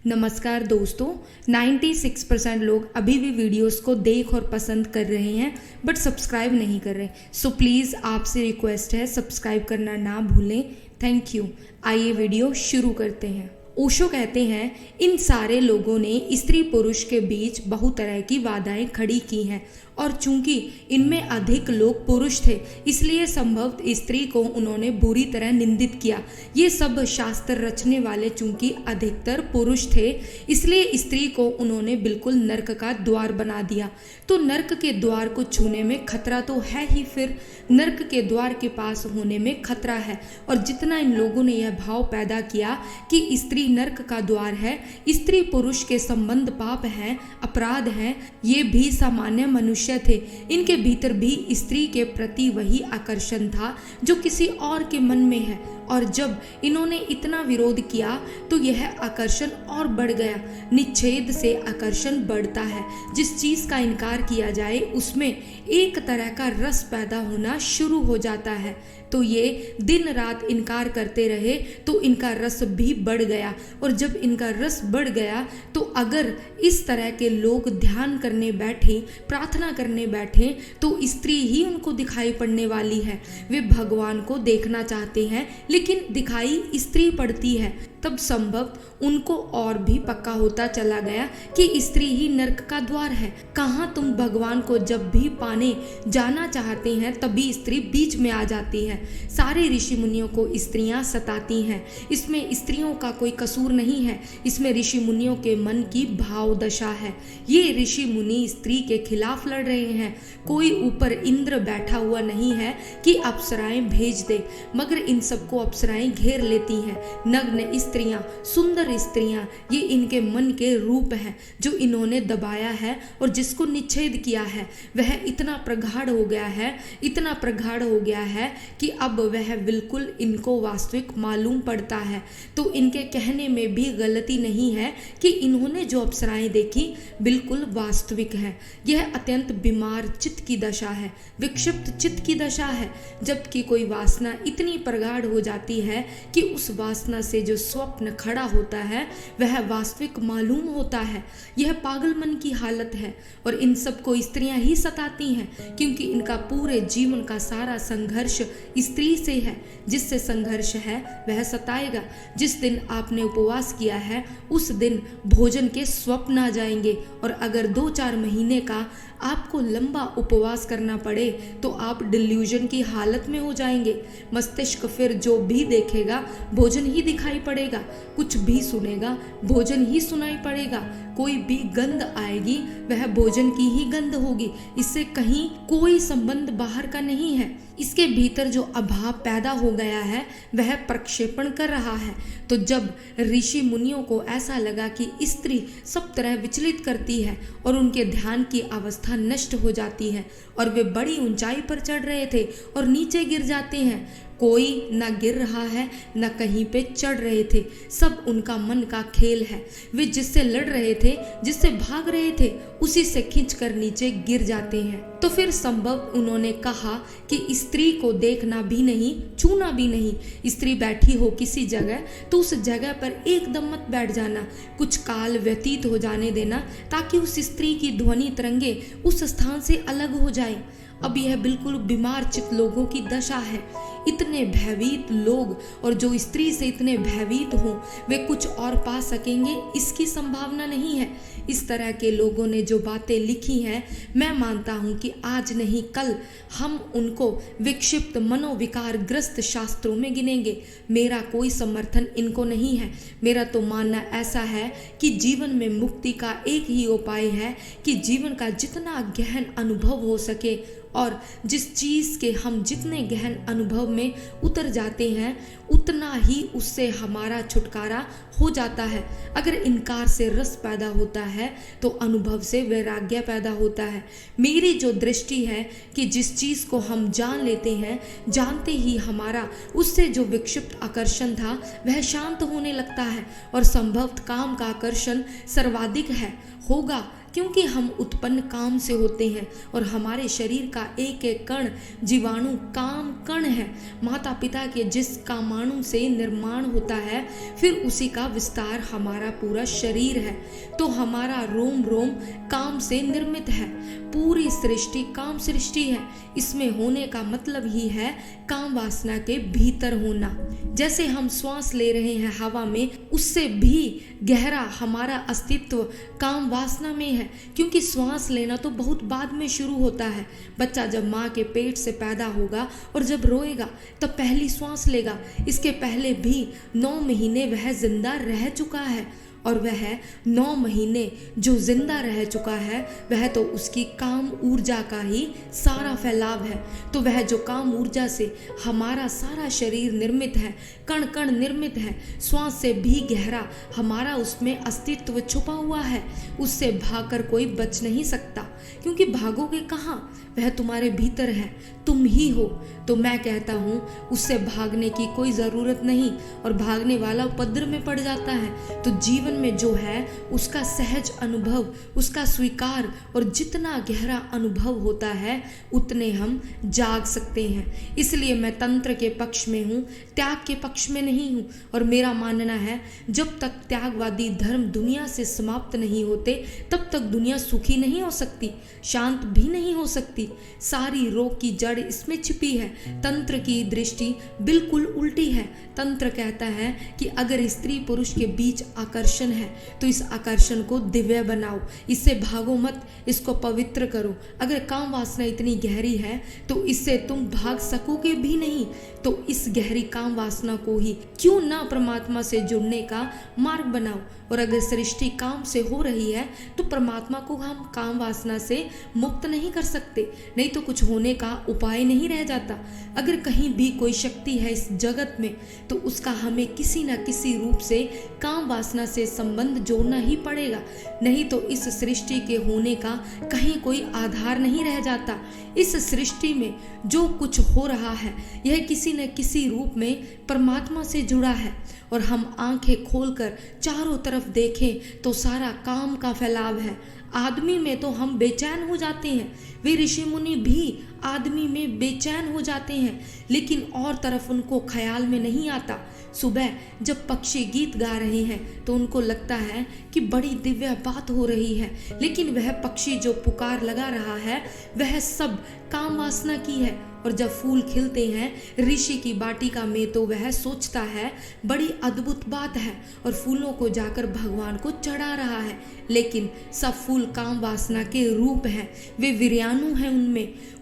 नमस्कार दोस्तों। 96% लोग अभी भी वीडियोस को देख और पसंद कर रहे हैं बट सब्सक्राइब नहीं कर रहे। सो प्लीज़ आपसे रिक्वेस्ट है, सब्सक्राइब करना ना भूलें। Thank you. आइए वीडियो शुरू करते हैं। ओशो कहते हैं, इन सारे लोगों ने स्त्री पुरुष के बीच बहुत तरह की बाधाएं खड़ी की हैं और चूंकि इनमें अधिक लोग पुरुष थे इसलिए संभवतः स्त्री को उन्होंने बुरी तरह निंदित किया। ये सब शास्त्र रचने वाले चूंकि अधिकतर पुरुष थे इसलिए स्त्री को उन्होंने बिल्कुल नर्क का द्वार बना दिया। तो नर्क के द्वार को छूने में खतरा तो है ही, फिर नर्क के द्वार के पास होने में खतरा है। और जितना इन लोगों ने यह भाव पैदा किया कि स्त्री नर्क का द्वार है, स्त्री पुरुष के संबंध पाप है, अपराध है, ये भी सामान्य मनुष्य थे। इनके भीतर भी स्त्री के प्रति वही आकर्षण था जो किसी और के मन में है। और जब इन्होंने इतना विरोध किया तो यह आकर्षण और बढ़ गया। निषेध से आकर्षण बढ़ता है। जिस चीज का इनकार किया जाए उसमें एक तरह का रस पैदा होना शुरू हो जाता है। तो ये दिन रात इनकार करते रहे तो इनका रस भी बढ़ गया। और जब इनका रस बढ़ गया तो अगर इस तरह के लोग ध्यान करने बैठे, प्रार्थना करने बैठे तो स्त्री ही उनको दिखाई पड़ने वाली है। वे भगवान को देखना चाहते हैं लेकिन दिखाई स्त्री पड़ती है। तब संभव उनको और भी पक्का होता चला गया कि स्त्री ही नर्क का द्वार है। कहाँ तुम भगवान को जब भी पाने जाना चाहते हैं तभी स्त्री बीच में आ जाती है। सारे ऋषि मुनियों को स्त्रियां सताती हैं। इसमें स्त्रियों का कोई कसूर नहीं है, इसमें ऋषि मुनियों के मन की भाव दशा है। ये ऋषि मुनि स्त्री के खिलाफ लड़ रहे हैं। कोई ऊपर इंद्र बैठा हुआ नहीं है कि अप्सराएं भेज दे, मगर इन सबको अप्सराएं घेर लेती हैं। नग्न स्त्रियां, सुंदर स्त्रियां, ये इनके मन के रूप हैं जो इन्होंने दबाया है और जिसको निषेध किया है। वह इतना प्रगाढ़ हो गया है, इतना प्रगाढ़ हो गया है कि अब वह बिल्कुल इनको वास्तविक मालूम पड़ता है। तो इनके कहने में भी गलती नहीं है कि इन्होंने जो अप्सराएं देखी बिल्कुल वास्तविक है। यह अत्यंत बीमार चित्त की दशा है, विक्षिप्त चित्त की दशा है। जबकि कोई वासना इतनी प्रगाढ़ हो जाती है कि उस वासना से जो स्वप्न खड़ा होता है वह वास्तविक मालूम होता है। यह पागल मन की हालत है और इन सबको स्त्रियां ही सताती हैं क्योंकि इनका पूरे जीवन का सारा संघर्ष स्त्री से है। जिससे संघर्ष है वह सताएगा। जिस दिन आपने उपवास किया है उस दिन भोजन के स्वप्न आ जाएंगे और अगर 2-4 महीने का आपको लंबा उपवास करना पड़े तो आप डिल्यूजन की हालत में हो जाएंगे। मस्तिष्क फिर जो भी देखेगा भोजन ही दिखाई पड़ेगा, कुछ भी सुनेगा भोजन ही सुनाई पड़ेगा, कोई भी गंध आएगी वह भोजन की ही गंध होगी। इससे कहीं कोई संबंध बाहर का नहीं है। इसके भीतर जो अभाव पैदा हो गया है वह प्रक्षेपण कर रहा है। तो जब ऋषि मुनियों को ऐसा लगा कि स्त्री सब तरह विचलित करती है और उनके ध्यान की अवस्था नष्ट हो जाती है और वे बड़ी ऊंचाई पर चढ़ रहे थे और नीचे गिर जाते हैं, कोई न गिर रहा है न कहीं पे चढ़ रहे थे, सब उनका मन का खेल है। वे जिससे लड़ रहे थे, जिससे भाग रहे थे, उसी से खींचकर नीचे गिर जाते हैं। तो फिर संभव उन्होंने कहा कि स्त्री को देखना भी नहीं, छूना भी नहीं। स्त्री बैठी हो किसी जगह तो उस जगह पर एकदम मत बैठ जाना, कुछ काल व्यतीत हो जाने देना ताकि उस स्त्री की ध्वनि तरंगे उस स्थान से अलग हो जाए। अब यह बिल्कुल बीमार चित्त लोगों की दशा है। इतने भयभीत लोग और जो स्त्री से इतने भयभीत हों वे कुछ और पा सकेंगे इसकी संभावना नहीं है। इस तरह के लोगों ने जो बातें लिखी हैं मैं मानता हूँ कि आज नहीं कल हम उनको विक्षिप्त मनोविकार ग्रस्त शास्त्रों में गिनेंगे। मेरा कोई समर्थन इनको नहीं है। मेरा तो मानना ऐसा है कि जीवन में मुक्ति का एक ही उपाय है कि जीवन का जितना गहन अनुभव हो सके और जिस चीज़ के हम जितने गहन अनुभव में उतर जाते हैं उतना ही उससे हमारा छुटकारा हो जाता है। अगर इनकार से रस पैदा होता है तो अनुभव से वैराग्य पैदा होता है। मेरी जो दृष्टि है कि जिस चीज़ को हम जान लेते हैं, जानते ही हमारा उससे जो विक्षिप्त आकर्षण था वह शांत होने लगता है और संभवतः काम का आकर्षण सर्वाधिक है होगा क्योंकि हम उत्पन्न काम से होते हैं और हमारे शरीर का एक एक कण जीवाणु काम कण है। माता पिता के जिस कामाणु से निर्माण होता है फिर उसी का विस्तार हमारा पूरा शरीर है। तो हमारा रोम रोम काम से निर्मित है। पूरी सृष्टि काम सृष्टि है। इसमें होने का मतलब ही है काम वासना के भीतर होना। जैसे हम श्वास ले रहे हैं हवा में, उससे भी गहरा हमारा अस्तित्व काम वासना में है। क्योंकि श्वास लेना तो बहुत बाद में शुरू होता है। बच्चा जब माँ के पेट से पैदा होगा और जब रोएगा तब पहली श्वास लेगा। इसके पहले भी 9 महीने वह जिंदा रह चुका है और वह 9 महीने जो जिंदा रह चुका है वह तो उसकी काम ऊर्जा का ही सारा फैलाव है। तो वह जो काम ऊर्जा से हमारा सारा शरीर निर्मित है, कण कण निर्मित है, श्वास से भी गहरा हमारा उसमें अस्तित्व छुपा हुआ है। उससे भागकर कोई बच नहीं सकता, क्योंकि भागोगे कहाँ? वह तुम्हारे भीतर है, तुम ही हो। तो मैं कहता हूँ उससे भागने की कोई ज़रूरत नहीं, और भागने वाला उपद्रव में पड़ जाता है। तो जीवन में जो है उसका सहज अनुभव, उसका स्वीकार, और जितना गहरा अनुभव होता है उतने हम जाग सकते हैं। इसलिए मैं तंत्र के पक्ष में हूँ, त्याग के पक्ष में नहीं हूँ। और मेरा मानना है जब तक त्यागवादी धर्म दुनिया से समाप्त नहीं होते तब तक दुनिया सुखी नहीं हो सकती, शांत भी नहीं हो सकती। सारी रोग की जड़ इसमें छिपी है। तंत्र की दृष्टि बिल्कुल उल्टी है। तंत्र कहता है कि अगर स्त्री पुरुष के बीच आकर्षण है तो इस आकर्षण को दिव्य बनाओ, इससे भागो मत, इसको पवित्र करो। अगर काम वासना इतनी गहरी है तो इससे तुम भाग सकोगे भी नहीं। तो इस गहरी काम वासना को ही क्यों ना परमात्मा से जुड़ने का मार्ग बनाओ। और अगर सृष्टि काम से हो रही है तो परमात्मा को हम काम वासना से मुक्त नहीं कर सकते, नहीं तो कुछ होने का उपाय नहीं रह जाता। अगर कहीं भी कोई शक्ति है इस जगत में तो उसका हमें किसी न किसी रूप से काम वासना से संबंध जोड़ना ही पड़ेगा, नहीं तो इस सृष्टि के होने का कहीं कोई आधार नहीं रह जाता। इस सृष्टि में जो कुछ हो रहा है यह किसी न किसी रूप में परमात्मा से जुड़ा है। और हम आंखें खोलकर चारों तरफ देखें तो सारा काम का फैलाव है। आदमी में तो हम बेचैन हो जाते हैं, वे ऋषि मुनि भी आदमी में बेचैन हो जाते हैं, लेकिन और तरफ उनको ख्याल में नहीं आता। सुबह जब पक्षी गीत गा रहे हैं तो उनको लगता है कि बड़ी दिव्य बात हो रही है, लेकिन वह पक्षी जो पुकार लगा रहा है वह सब काम वासना की है। और जब फूल खिलते हैं ऋषि की वाटिका में तो वह सोचता है बड़ी अद्भुत बात है और फूलों को जाकर भगवान को चढ़ा रहा है, लेकिन सब फूल काम वासना के रूप हैं। वे वीर्याणु हैं,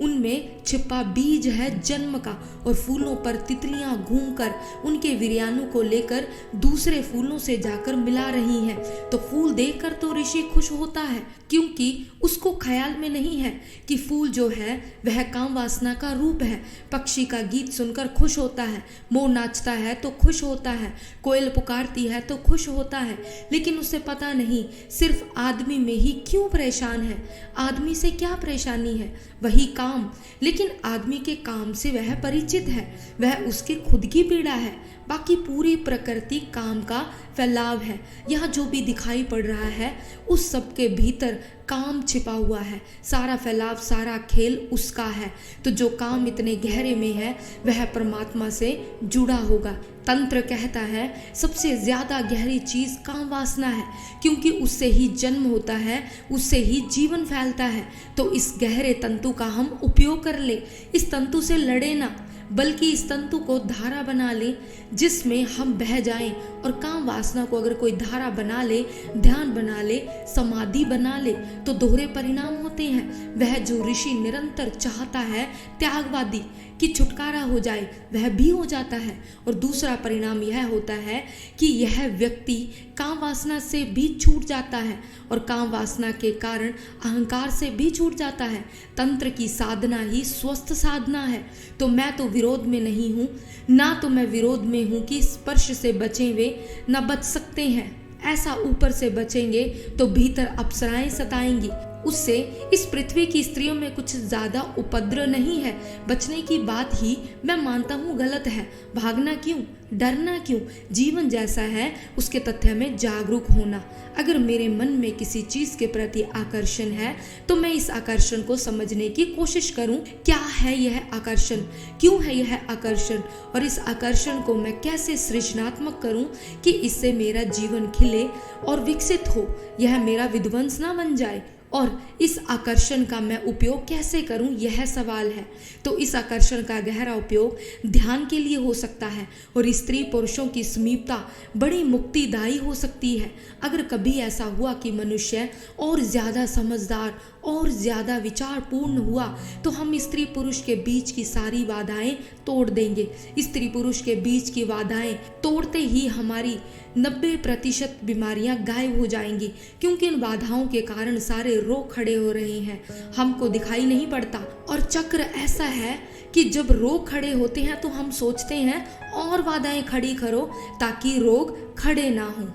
उनमें छिपा बीज है जन्म का, और फूलों पर तितलियां घूमकर उनके वीर्याणु को लेकर दूसरे फूलों से जाकर मिला रही हैं। तो फूल देखकर तो ऋषि खुश होता है, क्योंकि उसको ख्याल में नहीं है कि फूल जो है वह काम वासना का रूप है। पक्षी का गीत सुनकर खुश होता है, मोर नाचता है तो खुश होता है, कोयल पुकारती है तो खुश होता है, लेकिन उसे पता नहीं सिर्फ आदमी में ही क्यों परेशान है। आदमी से क्या परेशानी है? वही काम, लेकिन आदमी के काम से वह परिचित है, वह उसकी खुद की पीड़ा है। बाकी पूरी प्रकृति काम का फैलाव है। यहाँ जो भी दिखाई पड़ रहा है उस सब के भीतर काम छिपा हुआ है। सारा फैलाव, सारा खेल उसका है। तो जो काम इतने गहरे में है वह परमात्मा से जुड़ा होगा। तंत्र कहता है सबसे ज्यादा गहरी चीज काम वासना है, क्योंकि उससे ही जन्म होता है, उससे ही जीवन फैलता है। तो इस गहरे तंतु का हम उपयोग कर ले, इस तंतु से लड़े ना, बल्कि इस तंतु को धारा बना ले जिसमें हम बह जाएं। और काम वासना को अगर कोई धारा बना ले, ध्यान बना ले, समाधि बना ले तो दोहरे परिणाम होते हैं। वह जो ऋषि निरंतर चाहता है त्यागवादी कि छुटकारा हो जाए वह भी हो जाता है। और दूसरा परिणाम यह होता है कि यह व्यक्ति काम वासना से भी छूट जाता है और काम वासना के कारण अहंकार से भी छूट जाता है। तंत्र की साधना ही स्वस्थ साधना है। तो मैं तो विरोध में नहीं हूँ, ना तो मैं विरोध में हूँ कि स्पर्श से बचें वे न बच सकते हैं। ऐसा ऊपर से बचेंगे तो भीतर अप्सराएं सताएंगी, उससे इस पृथ्वी की स्त्रियों में कुछ ज्यादा उपद्रव नहीं है। बचने की बात ही मैं मानता हूँ गलत है। भागना क्यों, डरना क्यों? जीवन जैसा है उसके तथ्य में जागरूक होना। अगर मेरे मन में किसी चीज के प्रति आकर्षण है तो मैं इस आकर्षण को समझने की कोशिश करूं। क्या है यह आकर्षण, क्यों है यह आकर्षण, और इस आकर्षण को मैं कैसे सृजनात्मक करूं कि इससे मेरा जीवन खिले और विकसित हो, यह मेरा विध्वंस ना बन जाए। और इस आकर्षण का मैं उपयोग कैसे करूं, यह सवाल है। तो इस आकर्षण का गहरा उपयोग ध्यान के लिए हो सकता है और स्त्री पुरुषों की समीपता बड़ी मुक्तिदायी हो सकती है। अगर कभी ऐसा हुआ कि मनुष्य और ज्यादा समझदार और ज्यादा विचारपूर्ण हुआ तो हम स्त्री पुरुष के बीच की सारी बाधाएं तोड़ देंगे। स्त्री पुरुष के बीच की बाधाएं तोड़ते ही हमारी 90% बीमारियां गायब हो जाएंगी, क्योंकि इन बाधाओं के कारण सारे रोग खड़े हो रहे हैं, हमको दिखाई नहीं पड़ता। और चक्र ऐसा है कि जब रोग खड़े होते हैं तो हम सोचते हैं और बाधाएं खड़ी करो ताकि रोग खड़े ना हो।